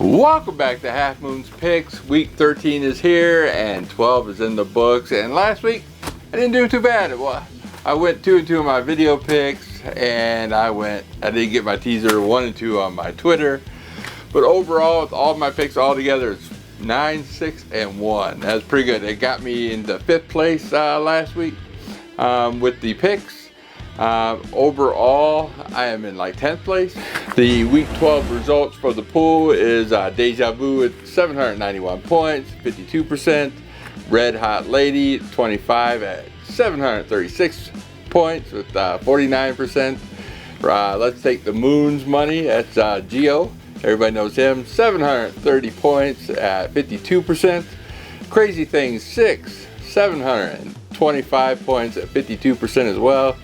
Welcome back to Half Moon's Picks. Week 13 is here and 12 is in the books. And last week I didn't do too bad. I went 2 and 2 on my video picks, and I didn't get my teaser 1 and 2 on my Twitter. But overall, with all my picks all together, it's 9, 6, and 1. That's pretty good. It got me into 5th place last week with the picks. Overall, I am in like 10th place. The week 12 results for the pool is Deja Vu with 791 points, 52%. Red Hot Lady 25 at 736 points with 49%. Let's take the Moon's money. That's Gio. Everybody knows him. 730 points at 52%. Crazy Things 6, 725 points at 52% as well.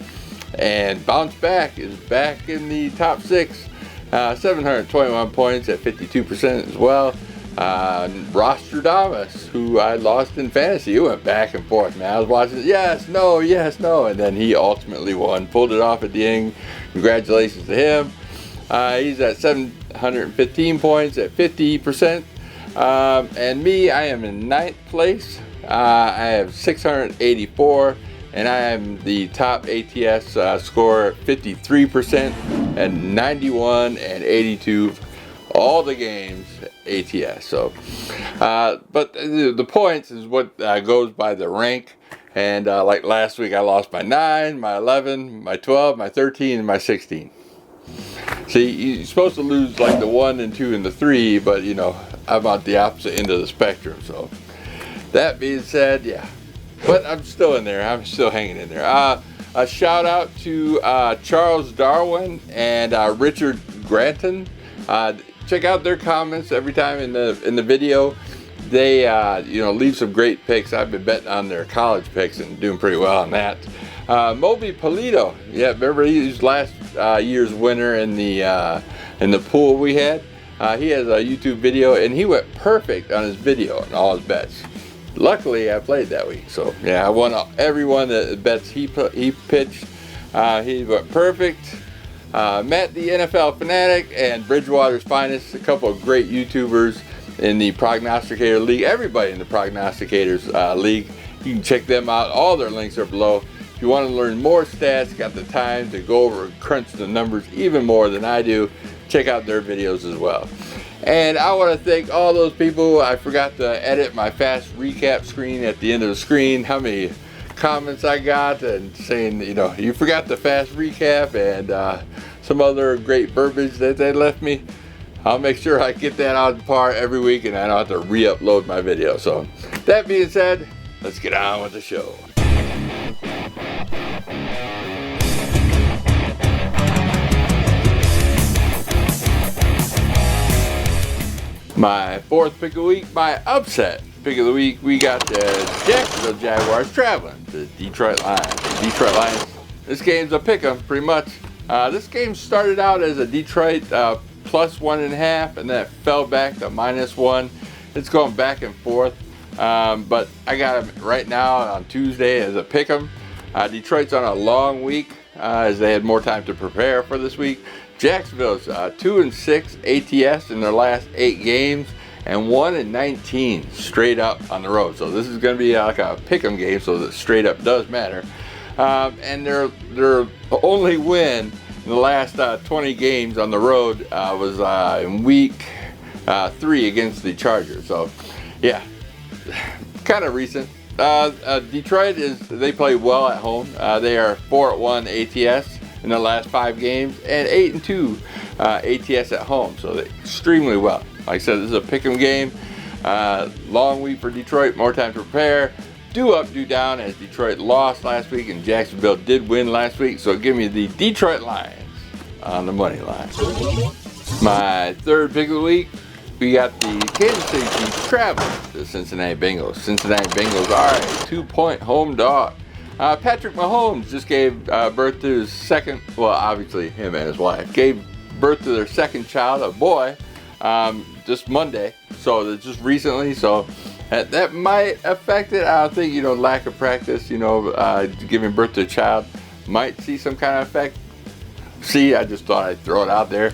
And Bounce Back is back in the top 6, 721 points at 52% as well. Rostradamus, who I lost in fantasy, he went back and forth, man. I was watching, yes, no, and then he ultimately won, pulled it off at the end. Congratulations to him. He's at 715 points at 50%. And me, I am in 9th place. I have 684. And I am the top ATS scorer, 53% and 91 and 82, all the games ATS. So, but the points is what goes by the rank. And like last week, I lost my 9, my 11, my 12, my 13, and my 16. See, you're supposed to lose like the 1 and 2 and the 3, but you know, I'm on the opposite end of the spectrum. So, that being said, yeah. But I'm still in there. I'm still hanging in there. A shout out to Charles Darwin and Richard Granton. Check out their comments every time in the video. They leave some great picks. I've been betting on their college picks and doing pretty well on that. Moby Polito, yeah, remember he's last year's winner in the pool we had. He has a YouTube video and he went perfect on his video and all his bets. Luckily, I played that week, so yeah, I won every one of the bets he pitched. He went perfect. Matt, the NFL Fanatic, and Bridgewater's Finest, a couple of great YouTubers in the Prognosticator League. Everybody in the Prognosticators League, you can check them out. All their links are below. If you want to learn more stats, got the time to go over and crunch the numbers even more than I do, check out their videos as well. And I want to thank all those people. I forgot to edit my fast recap screen at the end of the screen. How many comments I got and saying, you forgot the fast recap and some other great verbiage that they left me. I'll make sure I get that on par every week and I don't have to re-upload my video. So that being said, let's get on with the show. My 4th pick of the week, my upset pick of the week, we got the Jacksonville Jaguars traveling to Detroit Lions. Detroit Lions, this game's a pick 'em pretty much. This game started out as a Detroit plus 1.5 and then it fell back to -1. It's going back and forth, but I got them right now on Tuesday as a pick 'em. Detroit's on a long week as they had more time to prepare for this week. Jacksonville's 2 and 6 ATS in their last 8 games and 1 and 19 straight up on the road. So this is going to be like a pick'em game, so that straight up does matter. And their only win in the last 20 games on the road was in week 3 against the Chargers. So yeah, kind of recent. Detroit they play well at home. They are 4-1 ATS in the last 5 games and 8-2 ATS at home, so they extremely well. Like I said, this is a pick'em game. Long week for Detroit, more time to prepare. Do up, do down, as Detroit lost last week and Jacksonville did win last week. So give me the Detroit Lions on the money line. My 3rd pick of the week, we got the Kansas City Chiefs traveling to Cincinnati Bengals. Cincinnati Bengals are a 2-point home dog. Patrick Mahomes just gave birth to his second, well, obviously him and his wife, gave birth to their second child, a boy, just Monday. So it's just recently, so that might affect it. I don't think, lack of practice, giving birth to a child might see some kind of effect. I just thought I'd throw it out there.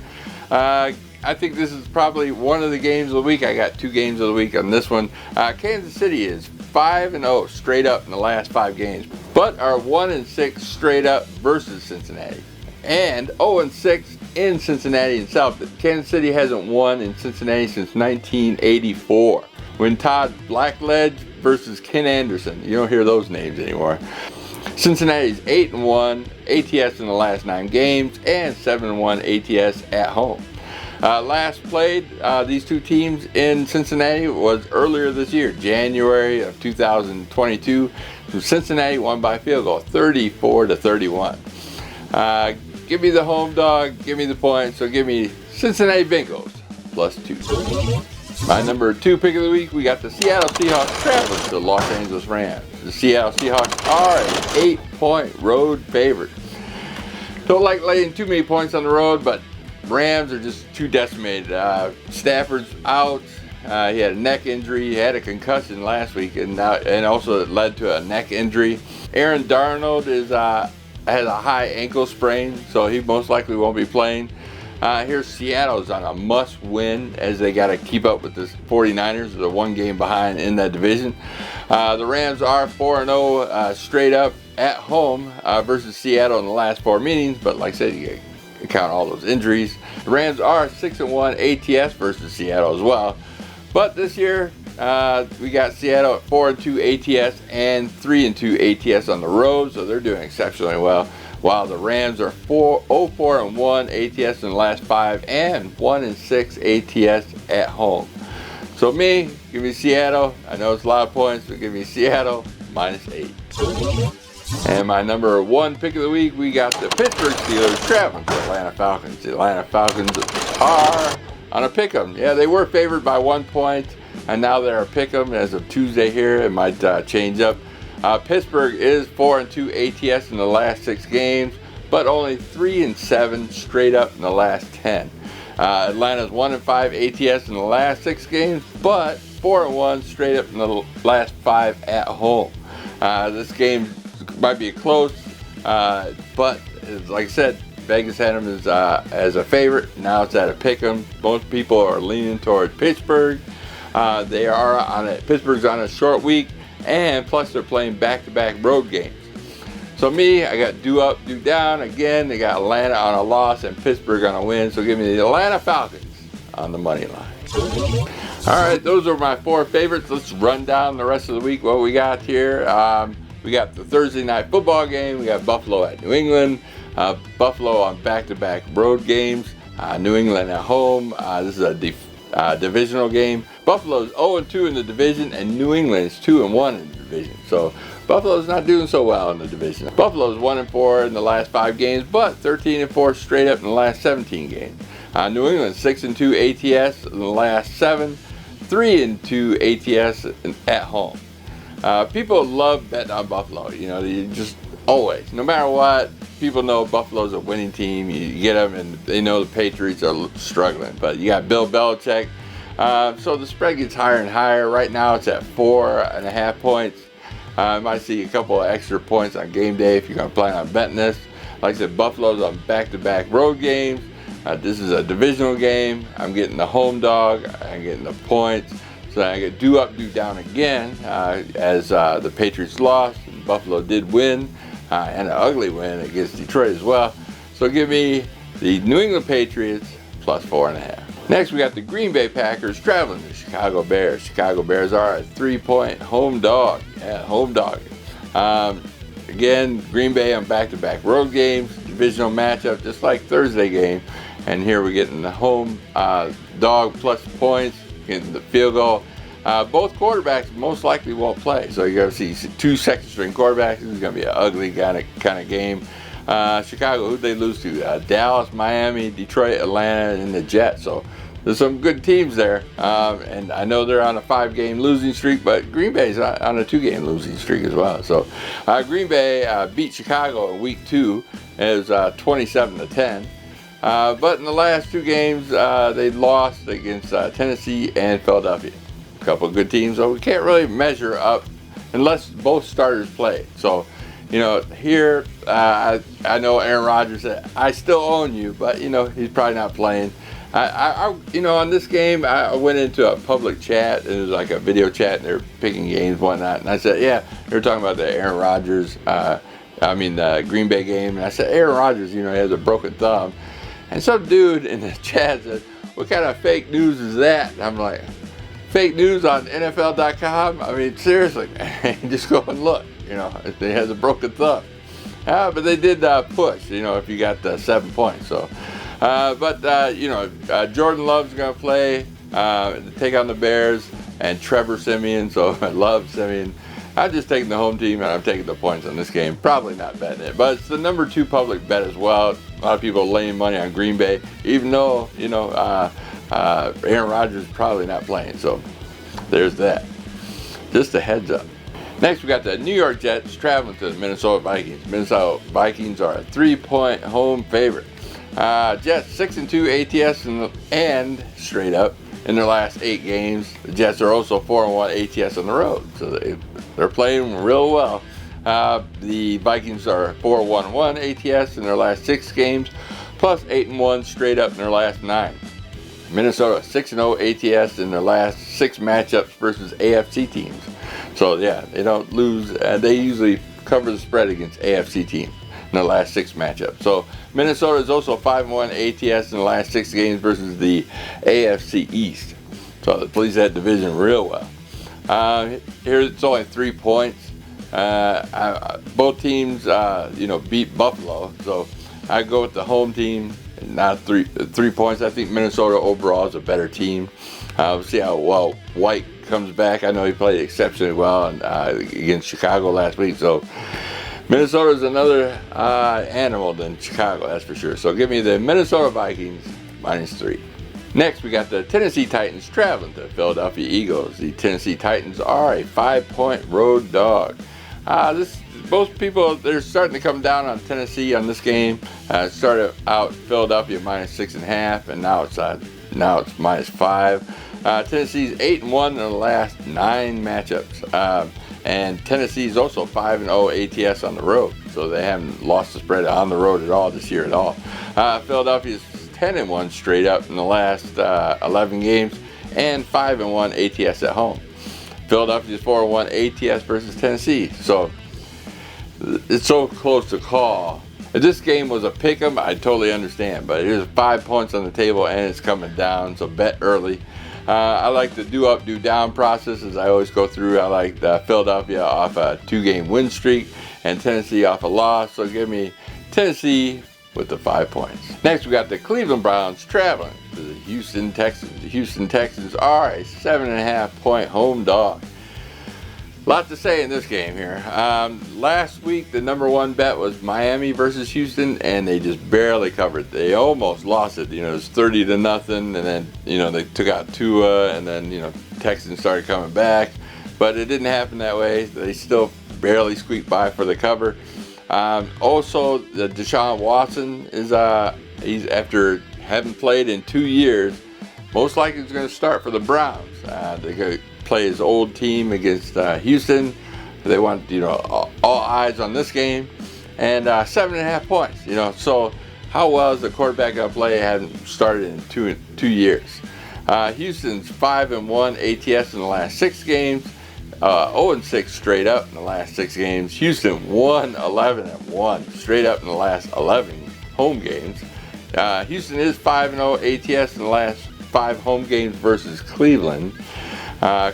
I think this is probably one of the games of the week. I got 2 games of the week on this one. Kansas City is 5-0 straight up in the last 5 games, but are 1-6 straight up versus Cincinnati, and 0-6 in Cincinnati and South. Kansas City hasn't won in Cincinnati since 1984, when Todd Blackledge versus Ken Anderson. You don't hear those names anymore. Cincinnati's 8-1 ATS in the last 9 games, and 7-1 ATS at home. Last played these 2 teams in Cincinnati was earlier this year, January of 2022. Cincinnati won by field goal, 34-31. Give me the home dog, give me the point, so give me Cincinnati Bengals +2. My number 2 pick of the week, we got the Seattle Seahawks traveling to the Los Angeles Rams. The Seattle Seahawks are an 8-point road favorite. Don't like laying too many points on the road, but Rams are just too decimated. Stafford's out. He had a neck injury. He had a concussion last week, and also it led to a neck injury. Aaron Darnold has a high ankle sprain, so he most likely won't be playing. Here's Seattle's on a must-win, as they got to keep up with the 49ers. They're 1 game behind in that division. The Rams are 4-0 straight up at home versus Seattle in the last 4 meetings, but like I said, you count all those injuries. The Rams are 6-1 ATS versus Seattle as well, but this year we got Seattle at 4-2 ATS and 3-2 ATS on the road, so they're doing exceptionally well, while the Rams are 0-4-1 ATS in the last 5 and 1-6 ATS at home. So give me Seattle. I know it's a lot of points, but give me Seattle -8. And my number 1 pick of the week, we got the Pittsburgh Steelers traveling to Atlanta Falcons. The Atlanta Falcons are on a pick'em. Yeah, they were favored by 1 point, and now they're a pick'em as of Tuesday here. It might change up. Pittsburgh is 4-2 ATS in the last 6 games, but only 3-7 straight up in the last 10. Atlanta's 1-5 ATS in the last 6 games, but 4-1 straight up in the last 5 at home. This game might be close, but like I said, Vegas had them as a favorite. Now it's at a pick'em. Most people are leaning toward Pittsburgh. Pittsburgh's on a short week, and plus they're playing back-to-back road games. So I got do up, do down. Again, they got Atlanta on a loss and Pittsburgh on a win. So give me the Atlanta Falcons on the money line. All right, those are my 4 favorites. Let's run down the rest of the week, what we got here. We got the Thursday night football game. We got Buffalo at New England. Buffalo on back-to-back road games. New England at home. This is a divisional game. Buffalo's 0-2 in the division, and New England is 2-1 in the division. So Buffalo's not doing so well in the division. Buffalo's 1-4 in the last 5 games, but 13-4 straight up in the last 17 games. New England 6-2 ATS in the last 7, 3-2 ATS at home. People love betting on Buffalo. You just always, no matter what, people know Buffalo's a winning team. You get them, and they know the Patriots are struggling. But you got Bill Belichick, so the spread gets higher and higher. Right now, it's at 4.5 points. I might see a couple of extra points on game day if you're going to plan on betting this. Like I said, Buffalo's on back-to-back road games. This is a divisional game. I'm getting the home dog. I'm getting the points. So I get do up, do down again, as the Patriots lost. And Buffalo did win, and an ugly win against Detroit as well. So give me the New England Patriots +4.5. Next, we got the Green Bay Packers traveling to Chicago Bears. Chicago Bears are a 3-point home dog. Yeah, home dog. Again, Green Bay on back-to-back road games, divisional matchup, just like Thursday game. And here we're getting the home dog plus points, getting the field goal. Both quarterbacks most likely won't play, so you're going to see 2 second-string quarterbacks. This is going to be an ugly kind of game. Chicago, who'd they lose to? Dallas, Miami, Detroit, Atlanta, and the Jets. So there's some good teams there. And I know they're on a 5-game losing streak, but Green Bay's on a 2-game losing streak as well. So Green Bay beat Chicago in week 2. It was 27-10. But in the last 2 games, they lost against Tennessee and Philadelphia. A couple of good teams, so we can't really measure up unless both starters play. So, here, I know Aaron Rodgers said, I still own you, but, he's probably not playing. On this game, I went into a public chat, and it was like a video chat, and they were picking games, whatnot. And I said, yeah, they were talking about the Aaron Rodgers, the Green Bay game. And I said, Aaron Rodgers, he has a broken thumb. And some dude in the chat said, what kind of fake news is that? And I'm like, fake news on NFL.com? I mean, seriously, man, just go and look. He has a broken thumb. But they did push, if you got 7 points. So, Jordan Love's going to play, take on the Bears, and Trevor Siemian. So I love Siemian. I'm just taking the home team, and I'm taking the points on this game. Probably not betting it, but it's the number 2 public bet as well. A lot of people laying money on Green Bay, even though, Aaron Rodgers is probably not playing. So there's that. Just a heads up. Next, we got the New York Jets traveling to the Minnesota Vikings. Minnesota Vikings are a 3-point home favorite. Jets 6-2 ATS and straight up in their last 8 games. The Jets are also 4-1 ATS on the road, so they're playing real well. The Vikings are 4-1-1 ATS in their last 6 games, plus 8-1 straight up in their last 9. Minnesota 6-0 ATS in their last 6 matchups versus AFC teams. So yeah, they don't lose. They usually cover the spread against AFC teams in the last 6 matchups. So Minnesota is also 5-1 ATS in the last 6 games versus the AFC East. So it plays that division real well. Here it's only 3 points. Both teams, beat Buffalo. So I go with the home team. Not 3 points. I think Minnesota overall is a better team. We'll see how well White comes back. I know he played exceptionally well against Chicago last week. So Minnesota is another animal than Chicago, that's for sure. So give me the Minnesota Vikings -3. Next, we got the Tennessee Titans traveling to Philadelphia Eagles. The Tennessee Titans are a 5-point road dog. Most people, they're starting to come down on Tennessee on this game. It started out Philadelphia -6.5, and now it's -5. Tennessee's 8-1 in the last 9 matchups, and Tennessee is also 5-0 ATS on the road, so they haven't lost the spread on the road at all this year at all. Philadelphia's 10-1 straight up in the last 11 games, and 5-1 ATS at home. Philadelphia's 4-1 ATS versus Tennessee, so it's so close to call. If this game was a pick'em, I totally understand, but here's 5 points on the table and it's coming down, so bet early. I like the do up, do down process as I always go through. I like the Philadelphia off a 2-game win streak and Tennessee off a loss, so give me Tennessee with the 5 points. Next, we got the Cleveland Browns traveling to the Houston Texans. The Houston Texans are a 7.5-point home dog. A lot to say in this game here. Last week, the number 1 bet was Miami versus Houston, and they just barely covered. They almost lost it. It was 30-0, and then they took out Tua, and then Texans started coming back, but it didn't happen that way. They still barely squeaked by for the cover. Also, the Deshaun Watson is he's after having played in 2 years, most likely he's going to start for the Browns. They're going to play his old team against Houston. They want all eyes on this game, and 7.5 points. So how well is the quarterback going to play? Hasn't started in two years. Houston's 5-1 ATS in the last 6 games, 0-6 straight up in the last 6 games. Houston 1-11-1 straight up in the last 11 home games. Houston is 5-0 ATS in the last 5 home games versus Cleveland.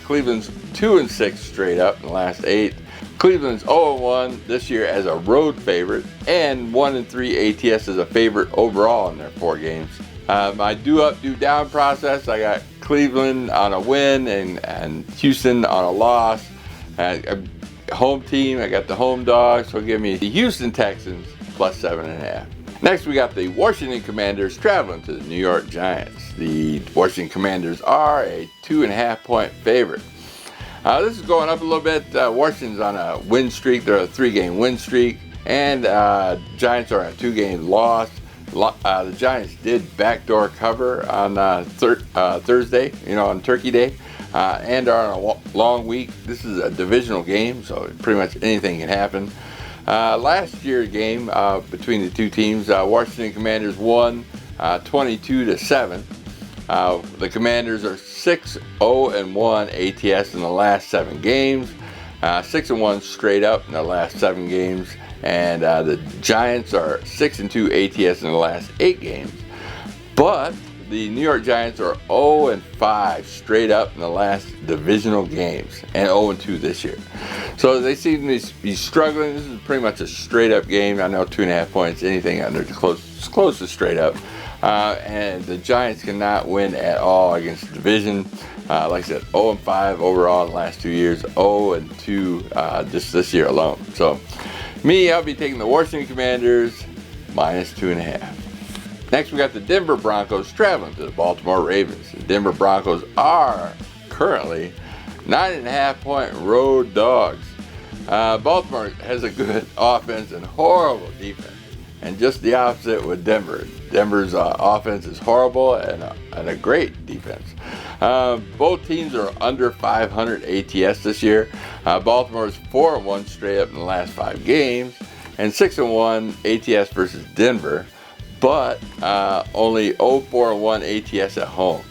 Cleveland's 2-6 straight up in the last 8. Cleveland's 0-1 this year as a road favorite, and 1-3 ATS as a favorite overall in their 4 games. My do up, do down process, I got Cleveland on a win and Houston on a loss. Home team, I got the home dog, so give me the Houston Texans plus 7.5. Next, we got the Washington Commanders traveling to the New York Giants. The Washington Commanders are a 2.5-point favorite. This is going up a little bit. Washington's on a win streak. They're a 3-game win streak, and Giants are on a 2-game loss. The Giants did backdoor cover on Thursday, on Turkey Day, and are on a long week. This is a divisional game, so pretty much anything can happen. Last year's game between the two teams, Washington Commanders won 22-7. The Commanders are 6-0-1 ATS in the last 7 games, 6-1 straight up in the last 7 games, and the Giants are 6-2 ATS in the last 8 games. But the New York Giants are 0-5 straight up in the last divisional games, and 0-2 this year. So they seem to be struggling. This is pretty much a straight up game. I know 2.5 points, anything under close to straight up. And the Giants cannot win at all against the division. Like I said, 0-5 overall in the last 2 years, 0-2 just this year alone. So I'll be taking the Washington Commanders minus 2.5. Next, we got the Denver Broncos traveling to the Baltimore Ravens. The Denver Broncos are currently 9.5 point road dogs. Baltimore has a good offense and horrible defense, and just the opposite with Denver. Denver's offense is horrible and a great defense. Both teams are under 500 ATS this year. Baltimore is 4-1 straight up in the last 5 games, and 6-1 ATS versus Denver, but only 0-4-1 ATS at home.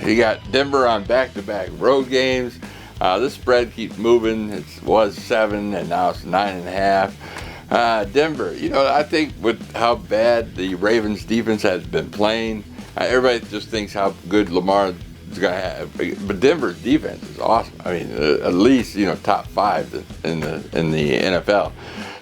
You got Denver on back-to-back road games. This spread keeps moving. It was 7 and now it's 9.5. Denver, I think with how bad the Ravens defense has been playing, everybody just thinks how good Lamar is going to have. But Denver's defense is awesome. I mean, at least top 5 in the NFL.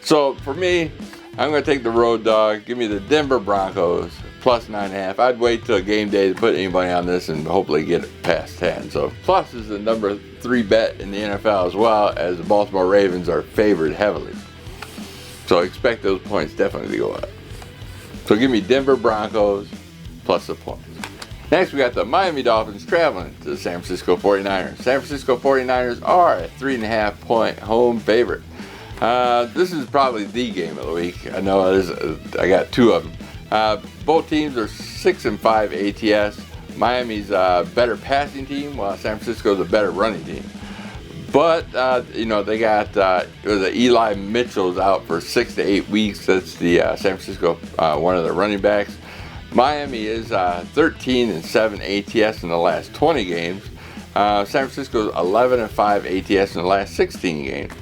So for me, I'm going to take the road dog. Give me the Denver Broncos plus 9.5. I'd wait till game day to put anybody on this and hopefully get it past 10. So plus is the number 3 bet in the NFL, as well as the Baltimore Ravens are favored heavily. So expect those points definitely to go up. So give me Denver Broncos plus the points. Next, we got the Miami Dolphins traveling to the San Francisco 49ers. San Francisco 49ers are a 3.5 point home favorite. This is probably the game of the week. I know I got 2 of them. Both teams are 6-5 ATS. Miami's a better passing team, while San Francisco's a better running team. But they got Eli Mitchell's out for 6 to 8 weeks. That's the San Francisco one of the running backs. Miami is 13-7 ATS in the last 20 games. San Francisco's 11-5 ATS in the last 16 games.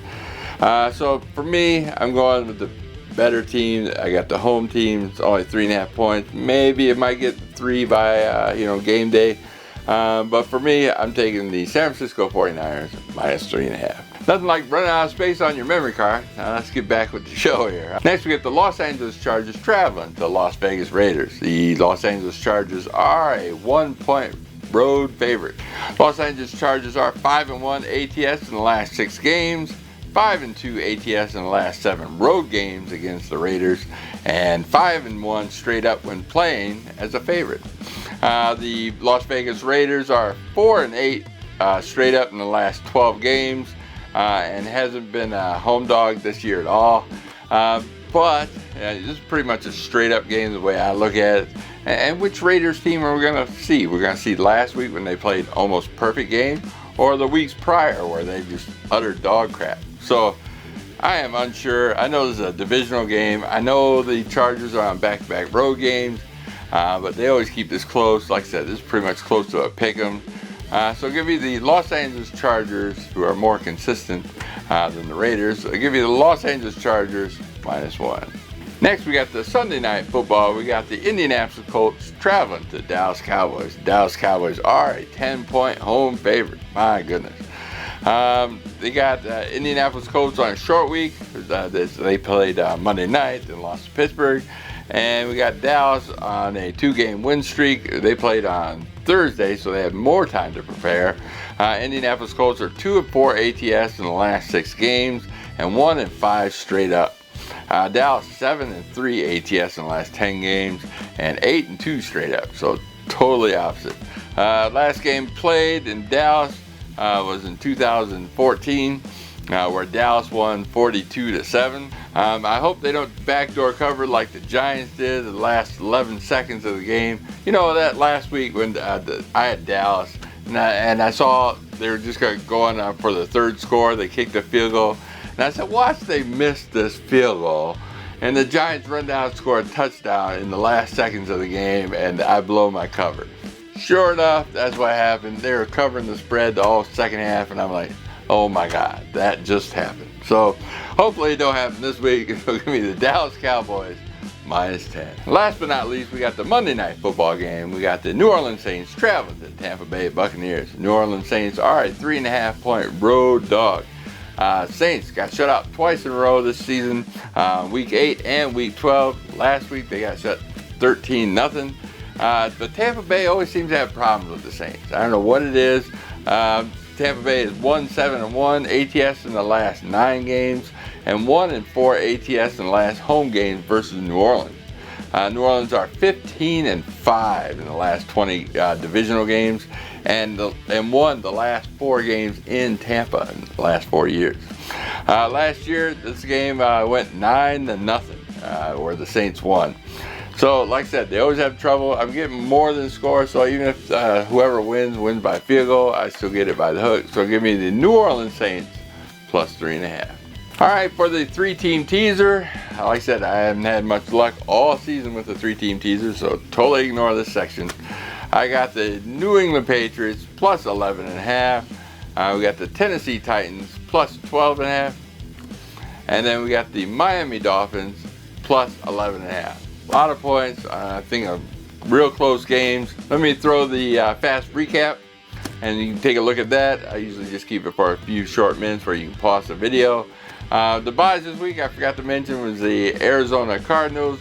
So for me, I'm going with the better team. I got the home team. It's only 3.5 points. Maybe it might get 3 by game day. But for me, I'm taking the San Francisco 49ers minus 3.5. Nothing like running out of space on your memory card. Now let's get back with the show here. Next, we get the Los Angeles Chargers traveling to Las Vegas Raiders. The Los Angeles Chargers are a 1 point road favorite. Los Angeles Chargers are 5-1 ATS in the last 6 games, 5-2 ATS in the last 7 road games against the Raiders, and 5-1 straight up when playing as a favorite. The Las Vegas Raiders are 4-8 straight up in the last 12 games, and hasn't been a home dog this year at all. But this is pretty much a straight up game the way I look at it. And which Raiders team are we going to see? We're going to see last week when they played almost perfect game, or the weeks prior where they just utter dog crap. So I am unsure. I know this is a divisional game. I know the Chargers are on back-to-back road games, but they always keep this close. Like I said, this is pretty much close to a pick 'em. So give me the Los Angeles Chargers, who are more consistent than the Raiders. I'll give you the Los Angeles Chargers minus 1. Next, we got the Sunday night football. We got the Indianapolis Colts traveling to Dallas Cowboys. Dallas Cowboys are a 10-point home favorite. My goodness. They got Indianapolis Colts on a short week. They played Monday night and lost to Pittsburgh. And we got Dallas on a 2-game win streak. They played on Thursday, so they had more time to prepare. Indianapolis Colts are 2-4 ATS in the last 6 games and 1-5 straight up. Dallas 7-3 ATS in the last 10 games and 8-2 straight up. So totally opposite. Last game played in Dallas was in 2014, where Dallas won 42-7. I hope they don't backdoor cover like the Giants did the last 11 seconds of the game. You know, that last week when I had Dallas, and I saw they were just going to go on for the third score. They kicked a field goal. And I said, watch they miss this field goal, and the Giants run down and score a touchdown in the last seconds of the game, and I blow my cover. Sure enough, that's what happened. They were covering the spread the whole second half, and I'm like, oh my God, that just happened. So hopefully it don't happen this week. It's going to be the Dallas Cowboys -10. Last but not least, we got the Monday Night Football game. We got the New Orleans Saints traveling to the Tampa Bay Buccaneers. New Orleans Saints are a 3.5-point road dog. Saints got shut out twice in a row this season, week 8 and week 12. Last week they got shut 13-0. But Tampa Bay always seems to have problems with the Saints. I don't know what it is. Tampa Bay is 1-7-1 ATS in the last 9 games, and 1-4 ATS in the last home games versus New Orleans. New Orleans are 15-5 in the last 20 divisional games, and won the last 4 games in Tampa in the last 4 years. Last year, this game went 9-0, where the Saints won. So, like I said, they always have trouble. I'm getting more than score, so even if whoever wins by field goal, I still get it by the hook. So give me the New Orleans Saints plus 3.5. All right, for the 3-team teaser, like I said, I haven't had much luck all season with the 3-team teaser, so totally ignore this section. I got the New England Patriots plus 11.5. We got the Tennessee Titans plus 12.5. And then we got the Miami Dolphins plus 11.5. A lot of points. I think of real close games. Let me throw the fast recap, and you can take a look at that. I usually just keep it for a few short minutes where you can pause the video. The buys this week, I forgot to mention, was the Arizona Cardinals.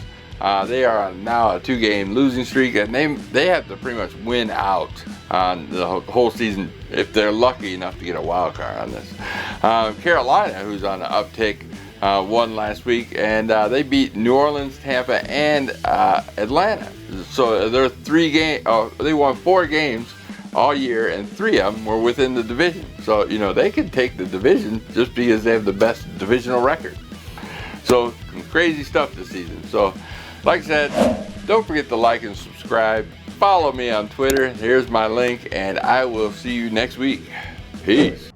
They are now a 2-game losing streak, and they have to pretty much win out on the whole season if they're lucky enough to get a wild card on this. Carolina, who's on an uptick, won last week, and they beat New Orleans, Tampa, and Atlanta. So they're they won 4 games all year, and 3 of them were within the division. So they could take the division just because they have the best divisional record. So crazy stuff this season. So like I said, don't forget to like and subscribe. Follow me on Twitter. Here's my link, and I will see you next week. Peace.